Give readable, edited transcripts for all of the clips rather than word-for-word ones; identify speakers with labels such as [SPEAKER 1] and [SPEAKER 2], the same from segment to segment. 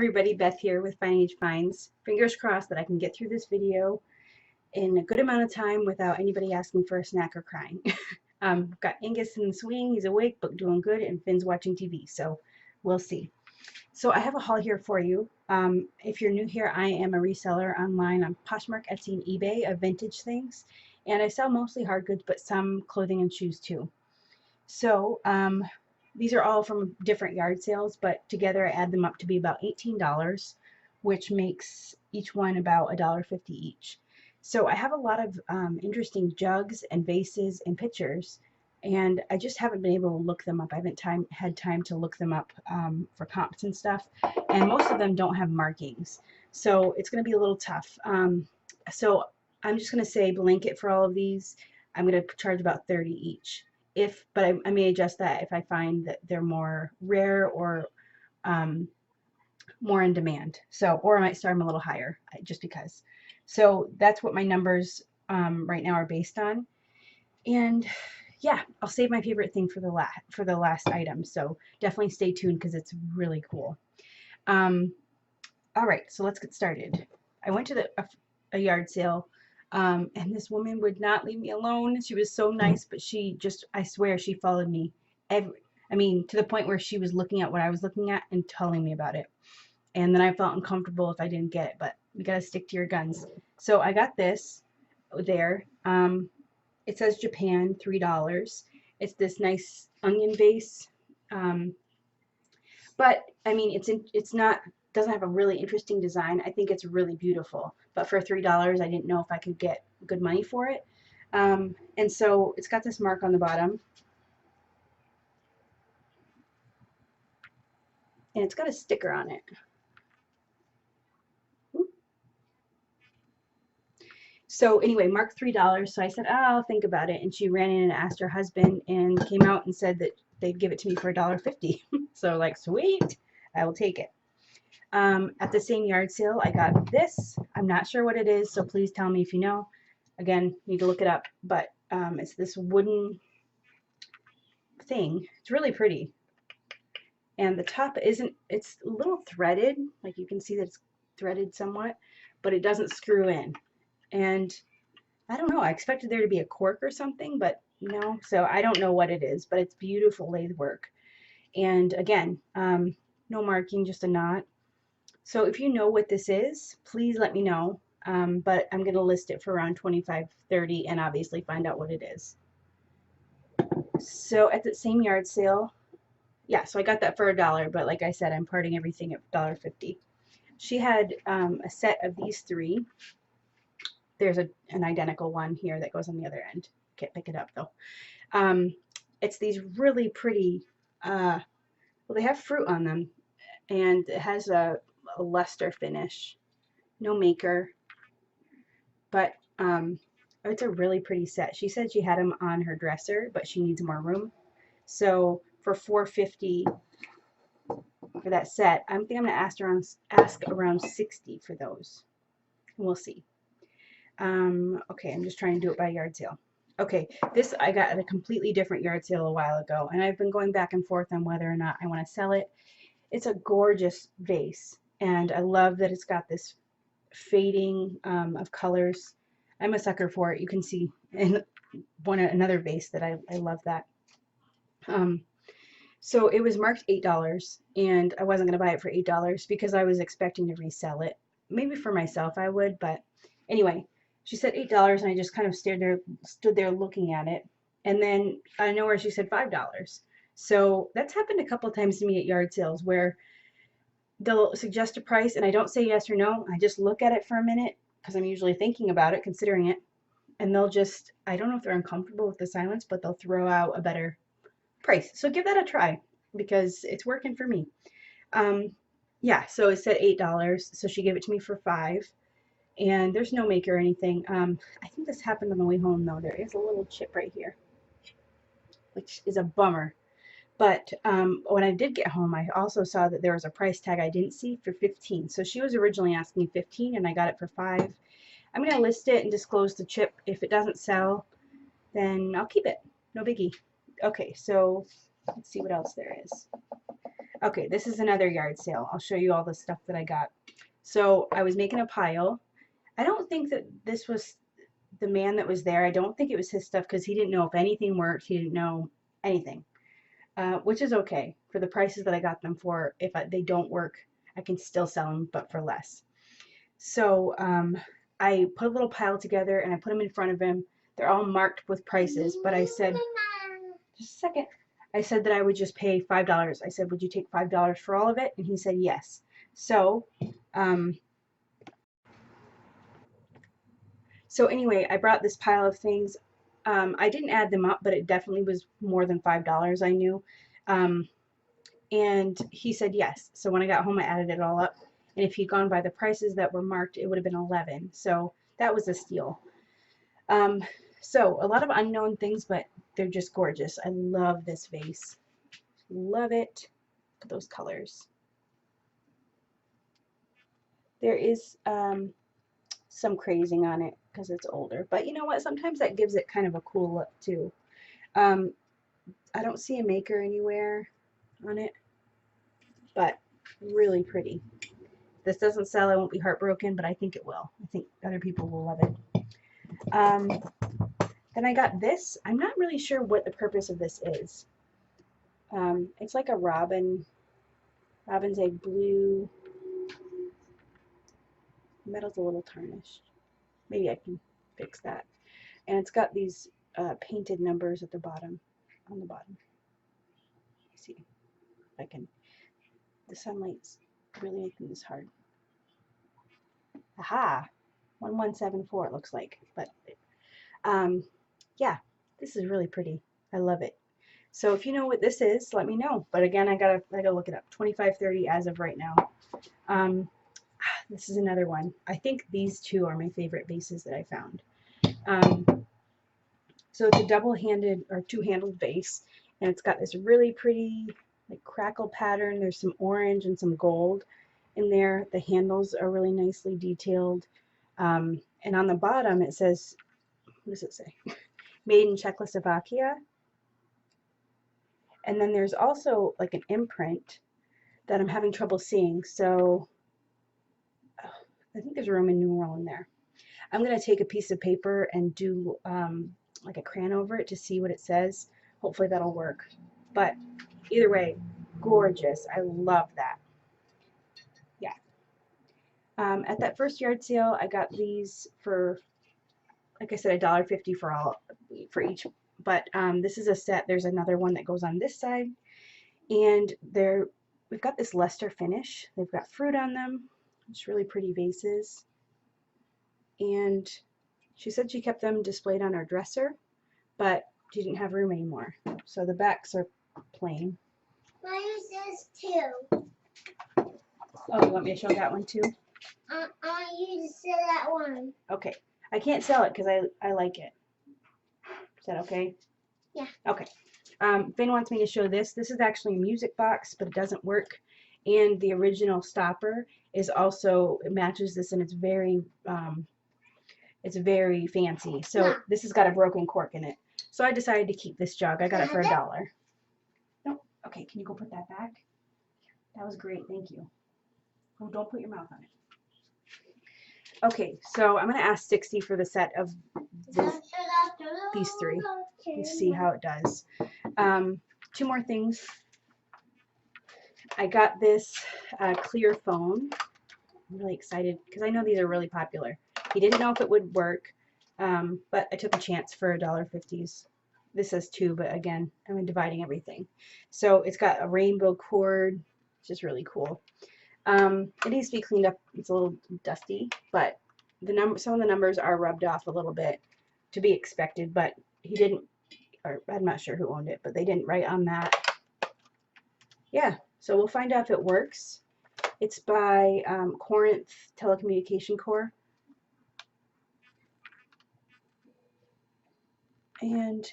[SPEAKER 1] everybody, Beth here with Fine Age Finds. Fingers crossed that I can get through this video in a good amount of time without anybody asking for a snack or crying. Got Angus in the swing, he's awake but doing good, and Finn's watching TV, so we'll see. So I have a haul here for you. If you're new here, I am a reseller online on Poshmark, Etsy, and eBay of vintage things, and I sell mostly hard goods but some clothing and shoes too. So these are all from different yard sales, but together I add them up to be about $18, which makes each one about $1.50 each. So I have a lot of interesting jugs and vases and pictures, and I just haven't been able to look them up. I haven't had time to look them up for comps and stuff, and most of them don't have markings. So it's going to be a little tough. So I'm just going to say blanket for all of these. I'm going to charge about $30 each. But I may adjust that if I find that they're more rare or more in demand. So, or I might start them a little higher just because. So that's what my numbers right now are based on. And yeah, I'll save my favorite thing for the last item. So definitely stay tuned because it's really cool. All right, so let's get started. I went to a yard sale. And this woman would not leave me alone. She was so nice, but she just, I swear, she followed me to the point where she was looking at what I was looking at and telling me about it. And then I felt uncomfortable if I didn't get it, but you gotta stick to your guns. So I got this there. It says Japan, $3. It's this nice onion vase. But I mean, it's not, doesn't have a really interesting design. I think it's really beautiful, but for $3 I didn't know if I could get good money for it. And so it's got this mark on the bottom, and it's got a sticker on it. So anyway, marked $3. So I said, oh, I'll think about it. And she ran in and asked her husband and came out and said that they'd give it to me for $1.50. So like, sweet, I will take it. At the same yard sale, I got this. I'm not sure what it is, so please tell me if you know. Again, need to look it up, but it's this wooden thing. It's really pretty. And the top it's a little threaded, like you can see that it's threaded somewhat, but it doesn't screw in. And I don't know, I expected there to be a cork or something, but no, so I don't know what it is, but it's beautiful lathe work. And again, no marking, just a knot. So if you know what this is, please let me know. But I'm going to list it for around $25, $30, and obviously find out what it is. So at the same yard sale, yeah, so I got that for $1, but like I said, I'm parting everything at $1.50. She had a set of these three. There's an identical one here that goes on the other end. Can't pick it up though. It's these really pretty, well, they have fruit on them, and it has a luster finish. No maker, but it's a really pretty set. She said she had them on her dresser, but she needs more room. So for $4.50 for that set, I think I'm gonna ask around $60 for those. We'll see. Okay, I'm just trying to do it by yard sale. Okay, this I got at a completely different yard sale a while ago, and I've been going back and forth on whether or not I want to sell it. It's a gorgeous vase, and I love that it's got this fading of colors. I'm a sucker for it. You can see in another vase that I love that. So it was marked $8, and I wasn't going to buy it for $8 because I was expecting to resell it. Maybe for myself I would, but anyway, she said $8, and I just kind of stood there looking at it. And then out of nowhere she said $5. So that's happened a couple of times to me at yard sales where they'll suggest a price and I don't say yes or no. I just look at it for a minute because I'm usually thinking about it, considering it, and they'll just, I don't know if they're uncomfortable with the silence, but they'll throw out a better price. So give that a try because it's working for me. Yeah, so it said $8, so she gave it to me for $5, and there's no maker or anything. I think this happened on the way home though. There is a little chip right here, which is a bummer. But when I did get home, I also saw that there was a price tag I didn't see for $15. So she was originally asking $15, and I got it for $5. I'm going to list it and disclose the chip. If it doesn't sell, then I'll keep it. No biggie. Okay, so let's see what else there is. Okay, this is another yard sale. I'll show you all the stuff that I got. So I was making a pile. I don't think that this was the man that was there. I don't think it was his stuff because he didn't know if anything worked. He didn't know anything, which is okay for the prices that I got them for. If they don't work, I can still sell them, but for less. So I put a little pile together and I put them in front of him. They're all marked with prices, but I said, just a second. I said that I would just pay $5. I said, would you take $5 for all of it? And he said yes. So, um, so anyway, I brought this pile of things. I didn't add them up, but it definitely was more than $5. I knew. Um, and he said yes. So when I got home, I added it all up. And if he'd gone by the prices that were marked, it would have been 11. So that was a steal. Um, so a lot of unknown things, but they're just gorgeous. I love this vase. Love it. Look at those colors. There is some crazing on it because it's older, but you know what? Sometimes that gives it kind of a cool look too. Um, I don't see a maker anywhere on it, but really pretty. If this doesn't sell, I won't be heartbroken, but I think it will. I think other people will love it. Then I got this. I'm not really sure what the purpose of this is. It's like a robin's egg blue. The metal's a little tarnished. Maybe I can fix that. And it's got these painted numbers at the bottom, on the bottom. Let's see if I can. The sunlight's really making this hard. Aha! 1174 it looks like. But yeah, this is really pretty. I love it. So if you know what this is, let me know. But again, I gotta look it up. 2530 as of right now. This is another one. I think these two are my favorite vases that I found. So it's a double-handed or two-handled vase, and it's got this really pretty like crackle pattern. There's some orange and some gold in there. The handles are really nicely detailed. And on the bottom it says, what does it say? Made in Czechoslovakia. And then there's also like an imprint that I'm having trouble seeing. So I think there's a Roman numeral in there. I'm going to take a piece of paper and do like a crayon over it to see what it says. Hopefully that'll work. But either way, gorgeous. I love that. Yeah. At that first yard sale, I got these for, like I said, $1.50 for each. But this is a set. There's another one that goes on this side, and we've got this luster finish. They've got fruit on them. It's really pretty vases. And she said she kept them displayed on her dresser, but she didn't have room anymore. So the backs are plain.
[SPEAKER 2] I use this too.
[SPEAKER 1] Oh, you want me to show that one too?
[SPEAKER 2] I want you to sell that one.
[SPEAKER 1] Okay. I can't sell it because I like it. Is that okay?
[SPEAKER 2] Yeah.
[SPEAKER 1] Okay. Finn wants me to show this. This is actually a music box, but it doesn't work. And the original stopper is also, it matches this, and it's very fancy. So
[SPEAKER 2] Yeah.
[SPEAKER 1] this has got a broken cork in it. So I decided to keep this jug. I got it for $1. No. Okay, can you go put that back? That was great. Thank you. Oh, don't put your mouth on it. Okay, so I'm going to ask 60 for the set of these three and see how it does. Two more things. I got this clear phone. I'm really excited because I know these are really popular. He didn't know if it would work, but I took a chance for $1.50. This says 2, but again, I'm dividing everything. So it's got a rainbow cord, which is really cool. It needs to be cleaned up. It's a little dusty, but some of the numbers are rubbed off a little bit, to be expected, but he didn't, or I'm not sure who owned it, but they didn't write on that. Yeah, so we'll find out if it works. It's by Corinth Telecommunication Corps. And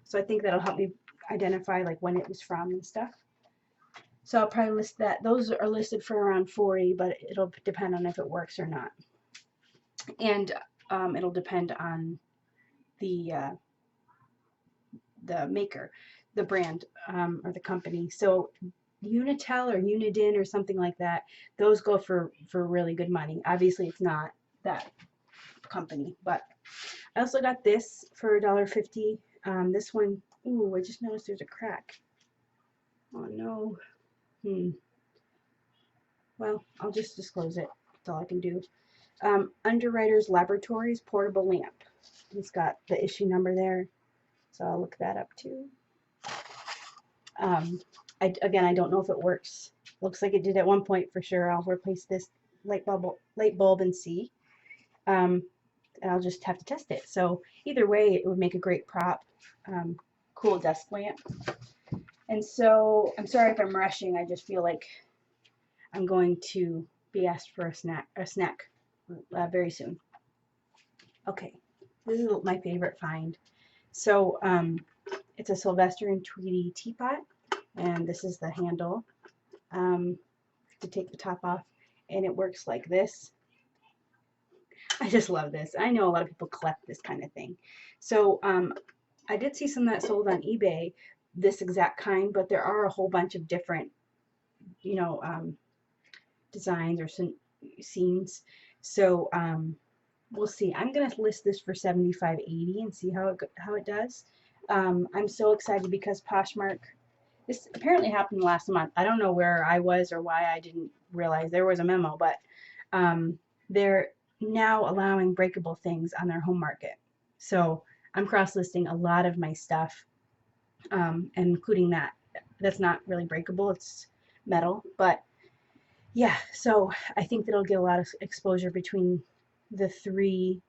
[SPEAKER 1] so I think that'll help me identify like when it was from and stuff. So I'll probably list that. Those are listed for around 40, but it'll depend on if it works or not. And it'll depend on the maker, the brand, or the company. So Unitel or Unidin or something like that. Those go for really good money. Obviously, it's not that company, but I also got this for $1.50. This one, ooh, I just noticed there's a crack. Oh no. Well, I'll just disclose it. That's all I can do. Underwriters Laboratories portable lamp. It's got the issue number there, so I'll look that up too. Again, I don't know if it works. Looks like it did at one point for sure. I'll replace this light bulb and see. And I'll just have to test it. So either way, it would make a great prop, cool desk lamp. And so I'm sorry if I'm rushing. I just feel like I'm going to be asked for a snack very soon. Okay, this is my favorite find. So it's a Sylvester and Tweety teapot, and this is the handle to take the top off, and it works like this. I just love this. I know a lot of people collect this kind of thing. So I did see some that sold on eBay, this exact kind, but there are a whole bunch of different, you know, designs or scenes. So we'll see. I'm gonna list this for $75.80 and see how it does. I'm so excited because Poshmark. This apparently happened last month. I don't know where I was or why I didn't realize there was a memo, but they're now allowing breakable things on their home market. So I'm cross-listing a lot of my stuff, including that. That's not really breakable, it's metal. But yeah, so I think that it'll get a lot of exposure between the three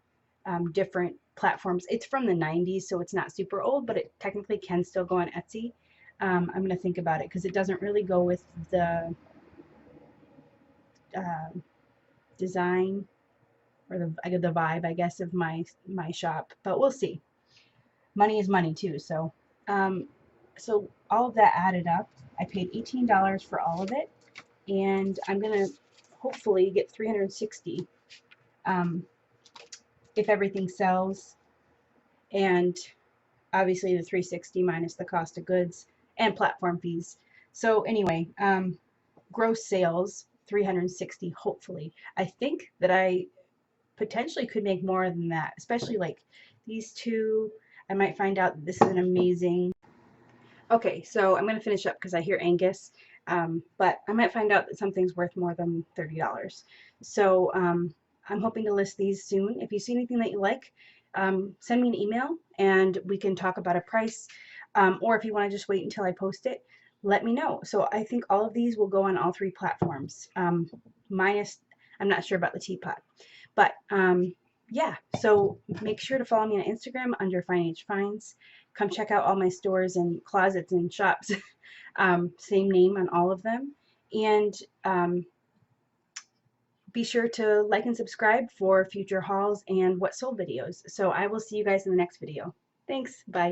[SPEAKER 1] different platforms. It's from the 90s, so it's not super old, but it technically can still go on Etsy. I'm going to think about it because it doesn't really go with the design or the vibe, I guess, of my shop. But we'll see. Money is money too. So so all of that added up, I paid $18 for all of it, and I'm gonna hopefully get 360 if everything sells, and obviously the 360 minus the cost of goods and platform fees. So anyway, gross sales 360 hopefully. I think that I potentially could make more than that, especially like these two. I might find out that this is an amazing. Okay, so I'm going to finish up because I hear Angus, but I might find out that something's worth more than $30. So I'm hoping to list these soon. If you see anything that you like, send me an email and we can talk about a price. Or if you want to just wait until I post it, let me know. So I think all of these will go on all three platforms, minus, I'm not sure about the teapot. But yeah, so make sure to follow me on Instagram under fineagedfinds. Come check out all my stores and closets and shops. Same name on all of them. And be sure to like and subscribe for future hauls and what sold videos. So I will see you guys in the next video. Thanks. Bye.